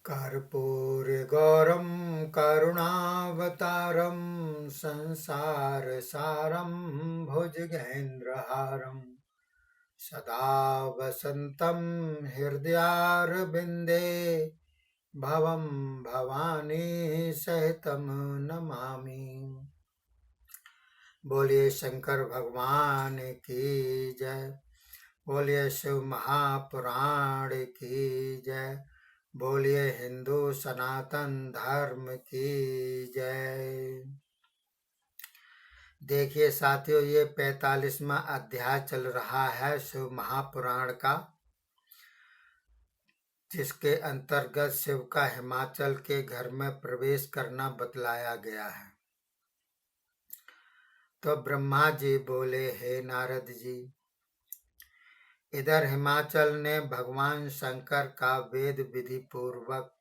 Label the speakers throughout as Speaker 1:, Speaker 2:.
Speaker 1: कर्पूरगौरं करुणावतारं संसारसारं भुजगेन्द्रहारं सदा वसन्तं हृदयारविन्दे भवं भवानी सहितं नमामि। बोलिए शंकर भगवान की जय। बोलिए शिव महापुराण की जय। बोलिए हिंदू सनातन धर्म की जय। देखिए साथियों, ये 45वां अध्याय चल रहा है शिव महापुराण का, जिसके अंतर्गत शिव का हिमाचल के घर में प्रवेश करना बतलाया गया है। तो ब्रह्मा जी बोले, हे नारद जी, इधर हिमाचल ने भगवान शंकर का वेद विधि पूर्वक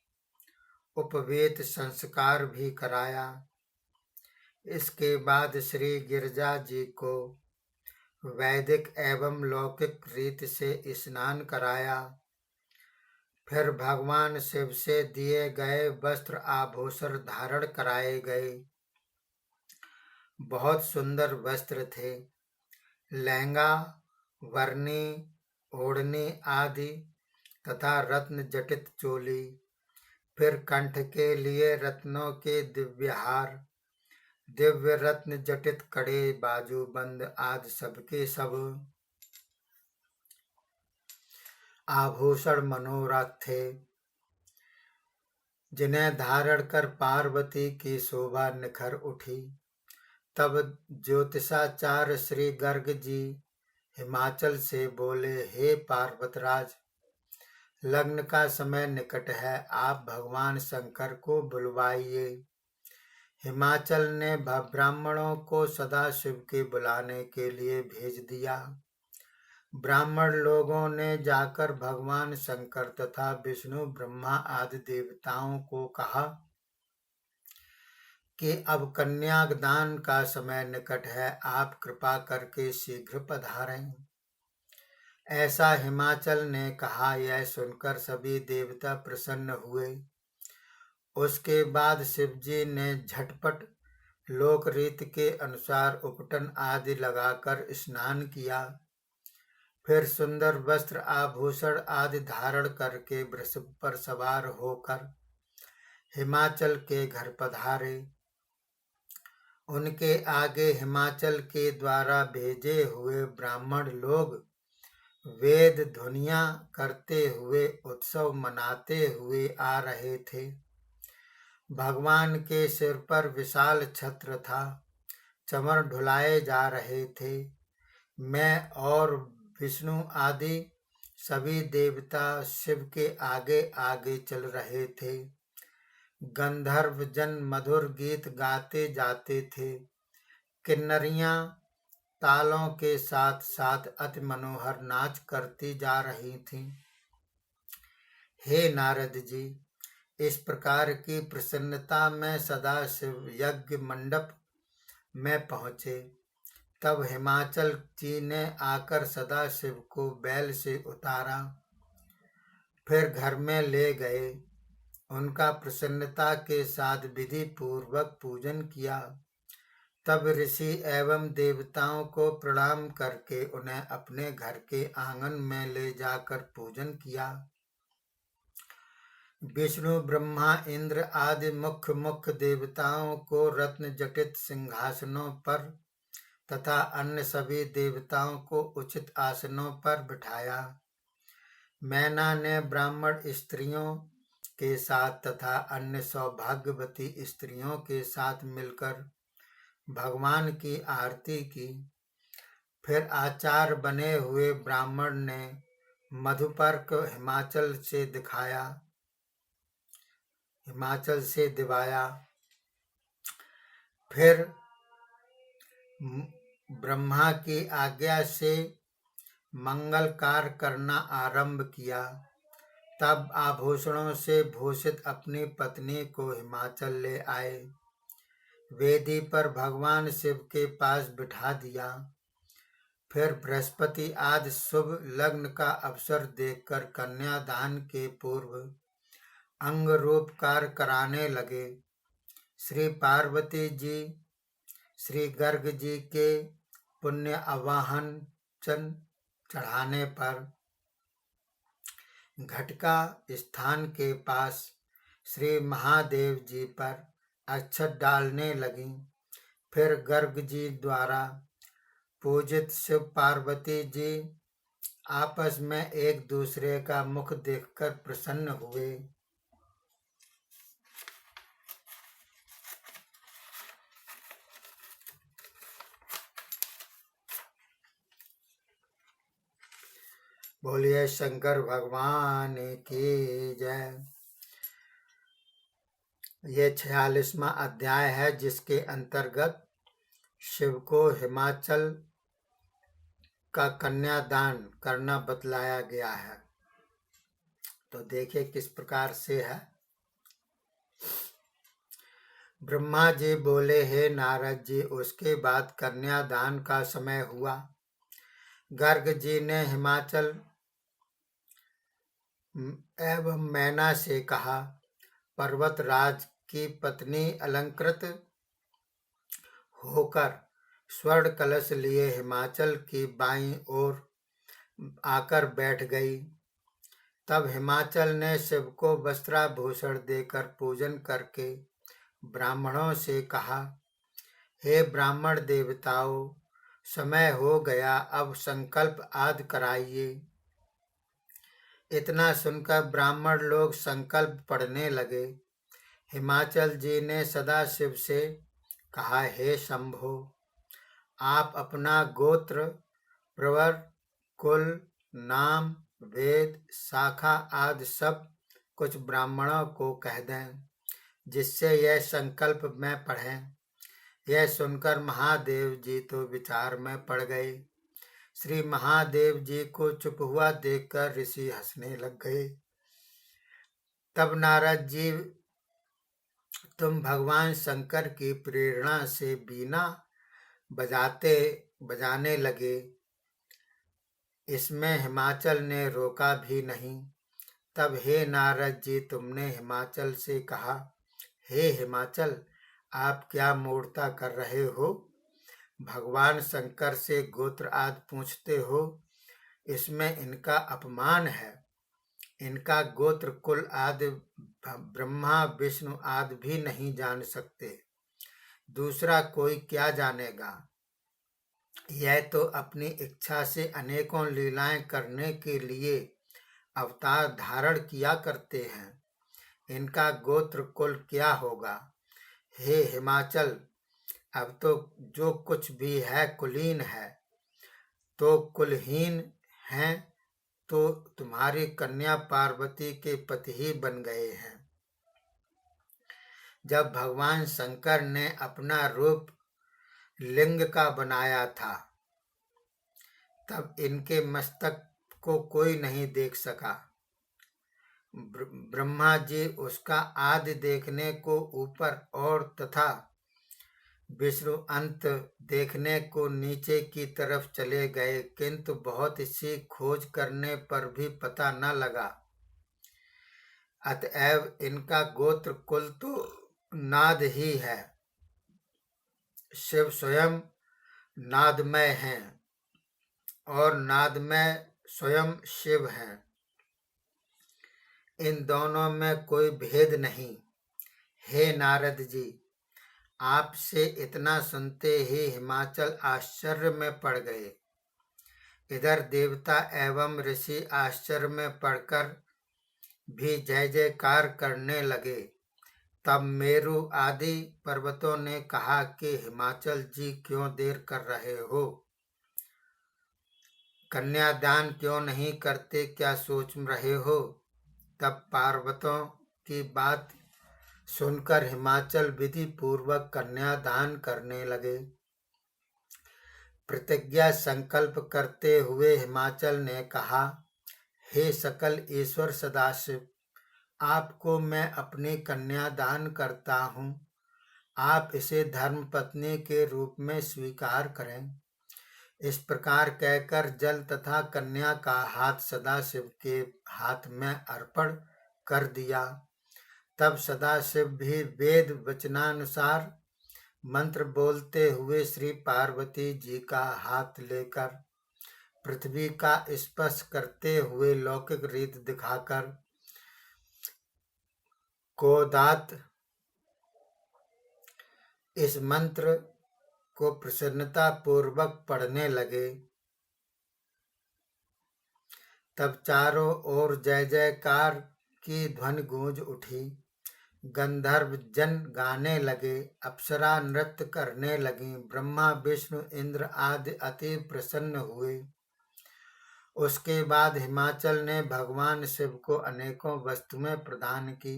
Speaker 1: उपवेत संस्कार भी कराया। इसके बाद श्री गिरजा जी को वैदिक एवं लौकिक रीत से स्नान कराया। फिर भगवान शिव से दिए गए वस्त्र आभूषण धारण कराए गए। बहुत सुंदर वस्त्र थे, लहंगा, वरनी, ओढ़नी आदि तथा रत्न जटित चोली। फिर कंठ के लिए रत्नों के दिव्यहार, दिव्य रत्न जटित कड़े, बाजूबंद आदि सबके सब आभूषण मनोरथ थे, जिन्हें धारण कर पार्वती की शोभा निखर उठी। तब ज्योतिषाचार्य श्री गर्ग जी हिमाचल से बोले, हे पार्वतराज, लग्न का समय निकट है, आप भगवान शंकर को बुलवाइए। हिमाचल ने ब्राह्मणों को सदाशिव के बुलाने के लिए भेज दिया। ब्राह्मण लोगों ने जाकर भगवान शंकर तथा विष्णु, ब्रह्मा आदि देवताओं को कहा कि अब कन्यादान का समय निकट है, आप कृपा करके शीघ्र पधारें। ऐसा हिमाचल ने कहा। यह सुनकर सभी देवता प्रसन्न हुए। उसके बाद शिवजी ने झटपट लोक रीत के अनुसार उपटन आदि लगाकर स्नान किया। फिर सुंदर वस्त्र आभूषण आदि धारण करके वृषभ पर सवार होकर हिमाचल के घर पधारे। उनके आगे हिमाचल के द्वारा भेजे हुए ब्राह्मण लोग वेद ध्वनियां करते हुए उत्सव मनाते हुए आ रहे थे। भगवान के सिर पर विशाल छत्र था, चमर ढुलाए जा रहे थे। मैं और विष्णु आदि सभी देवता शिव के आगे आगे चल रहे थे। गंधर्व जन मधुर गीत गाते जाते थे। किन्नरियां तालों के साथ साथ अति मनोहर नाच करती जा रही थीं। हे नारद जी, इस प्रकार की प्रसन्नता में सदाशिव यज्ञ मंडप में पहुँचे। तब हिमाचल जी ने आकर सदाशिव को बैल से उतारा, फिर घर में ले गए। उनका प्रसन्नता के साथ विधि पूर्वक पूजन किया। तब ऋषि एवं देवताओं को प्रणाम करके उन्हें अपने घर के आंगन में ले जाकर पूजन किया। विष्णु, ब्रह्मा, इंद्र आदि मुख्य मुख्य देवताओं को रत्न जटित सिंहासनों पर तथा अन्य सभी देवताओं को उचित आसनों पर बिठाया। मैना ने ब्राह्मण स्त्रियों के साथ तथा अन्य सौभाग्यवती स्त्रियों के साथ मिलकर भगवान की आरती की। फिर आचार बने हुए ब्राह्मण ने मधुपर्क हिमाचल से दिवाया। फिर ब्रह्मा की आज्ञा से मंगल कार्य करना आरंभ किया। तब आभूषणों से भूषित अपनी पत्नी को हिमाचल ले आए। वेदी पर भगवान शिव के पास बिठा दिया। फिर बृहस्पति आदि शुभ लग्न का अवसर देखकर कन्यादान के पूर्व अंग रूप कार्य कराने लगे। श्री पार्वती जी श्री गर्ग जी के पुण्य आवाहन चढ़ाने पर घटका स्थान के पास श्री महादेव जी पर अक्षत डालने लगी। फिर गर्ग जी द्वारा पूजित शिव पार्वती जी आपस में एक दूसरे का मुख देखकर प्रसन्न हुए। बोलिए शंकर भगवान की जय। ये 46वां अध्याय है, जिसके अंतर्गत शिव को हिमाचल का कन्यादान करना बतलाया गया है। तो देखिए किस प्रकार से है। ब्रह्मा जी बोले, हे नारद जी, उसके बाद कन्यादान का समय हुआ। गर्ग जी ने हिमाचल एवं मैना से कहा, पर्वतराज की पत्नी अलंकृत होकर स्वर्ण कलश लिए हिमाचल की बाईं ओर आकर बैठ गई। तब हिमाचल ने शिव को वस्त्राभूषण देकर पूजन करके ब्राह्मणों से कहा, हे ब्राह्मण देवताओं, समय हो गया, अब संकल्प आदि कराइए। इतना सुनकर ब्राह्मण लोग संकल्प पढ़ने लगे। हिमाचल जी ने सदाशिव से कहा, हे शंभो, आप अपना गोत्र, प्रवर, कुल, नाम, वेद, शाखा आदि सब कुछ ब्राह्मणों को कह दें, जिससे यह संकल्प में पढ़ें। यह सुनकर महादेव जी तो विचार में पड़ गए। श्री महादेव जी को चुप हुआ देखकर ऋषि हंसने लग गए। तब नारद जी, तुम भगवान शंकर की प्रेरणा से बीना बजाने लगे। इसमें हिमाचल ने रोका भी नहीं। तब हे नारद जी, तुमने हिमाचल से कहा, हे हिमाचल, आप क्या मूढ़ता कर रहे हो? भगवान शंकर से गोत्र आदि पूछते हो, इसमें इनका अपमान है। इनका गोत्र कुल आदि ब्रह्मा विष्णु आदि भी नहीं जान सकते, दूसरा कोई क्या जानेगा? यह तो अपनी इच्छा से अनेकों लीलाएं करने के लिए अवतार धारण किया करते हैं। इनका गोत्र कुल क्या होगा? हे हिमाचल, अब तो जो कुछ भी है कुलीन है, तो कुलहीन हैं तो तुम्हारी कन्या पार्वती के पति ही बन गए हैं। जब भगवान शंकर ने अपना रूप लिंग का बनाया था, तब इनके मस्तक को कोई नहीं देख सका। ब्रह्मा जी उसका आदि देखने को ऊपर और तथा विष्णु अंत देखने को नीचे की तरफ चले गए, किंतु बहुत सी खोज करने पर भी पता न लगा। अतएव इनका गोत्र कुल तो नाद ही है। शिव स्वयं नादमय हैं और नादमय स्वयं शिव हैं। इन दोनों में कोई भेद नहीं। हे नारद जी, आपसे इतना सुनते ही हिमाचल आश्चर्य में पड़ गए। इधर देवता एवं ऋषि आश्चर्य में पड़कर भी जय जयकार करने लगे। तब मेरु आदि पर्वतों ने कहा कि हिमाचल जी, क्यों देर कर रहे हो? कन्यादान क्यों नहीं करते? क्या सोच रहे हो? तब पर्वतों की बात सुनकर हिमाचल विधि पूर्वक कन्यादान करने लगे। प्रतिज्ञा संकल्प करते हुए हिमाचल ने कहा, हे सकल ईश्वर सदाशिव, आपको मैं अपनी कन्या दान करता हूँ। आप इसे धर्मपत्नी के रूप में स्वीकार करें। इस प्रकार कहकर जल तथा कन्या का हाथ सदाशिव के हाथ में अर्पण कर दिया। तब सदाशिव भी वेद वचनानुसार मंत्र बोलते हुए श्री पार्वती जी का हाथ लेकर पृथ्वी का स्पर्श करते हुए लौकिक रीत दिखाकर कोदात इस मंत्र को प्रसन्नता पूर्वक पढ़ने लगे। तब चारों ओर जय जयकार की ध्वनि गूंज उठी। गंधर्व जन गाने लगे, अप्सरा नृत्य करने लगी, ब्रह्मा विष्णु इंद्र आदि अति प्रसन्न हुए। उसके बाद हिमाचल ने भगवान शिव को अनेकों वस्तुएं प्रदान की।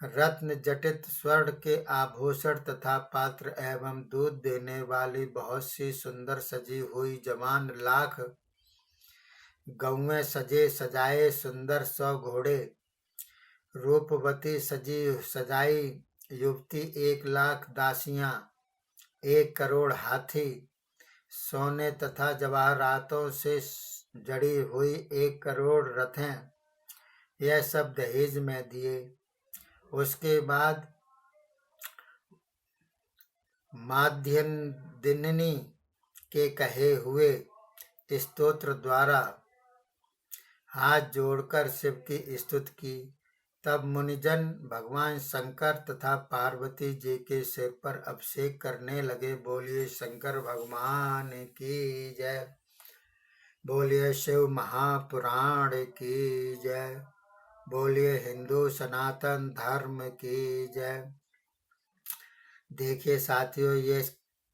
Speaker 1: रत्न जटित स्वर्ण के आभूषण तथा पात्र एवं दूध देने वाली बहुत सी सुंदर सजी हुई जवान लाख गौएं, सजे सजाए सुंदर 100 घोड़े, रूपवती सजाई युवती 1 लाख दासियां, 1 करोड़ हाथी, सोने तथा जवाहरातों से जड़ी हुई 1 करोड़ रथें, यह सब दहेज में दिए। उसके बाद माध्यन्दिनी के कहे हुए स्तोत्र द्वारा हाथ जोड़कर शिव की स्तुति की। तब मुनिजन भगवान शंकर तथा पार्वती जी के सिर पर अभिषेक करने लगे। बोलिए शंकर भगवान की जय, बोलिए शिव महापुराण की जय, बोलिए हिंदू सनातन धर्म की जय। देखिए साथियों, ये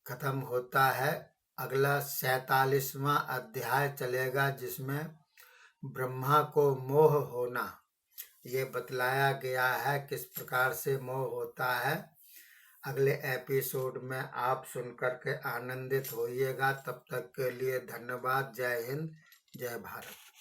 Speaker 1: खत्म होता है। अगला 47वां अध्याय चलेगा, जिसमें ब्रह्मा को मोह होना ये बतलाया गया है, किस प्रकार से मोह होता है। अगले एपिसोड में आप सुनकर के आनंदित होइएगा। तब तक के लिए धन्यवाद। जय हिंद, जय भारत।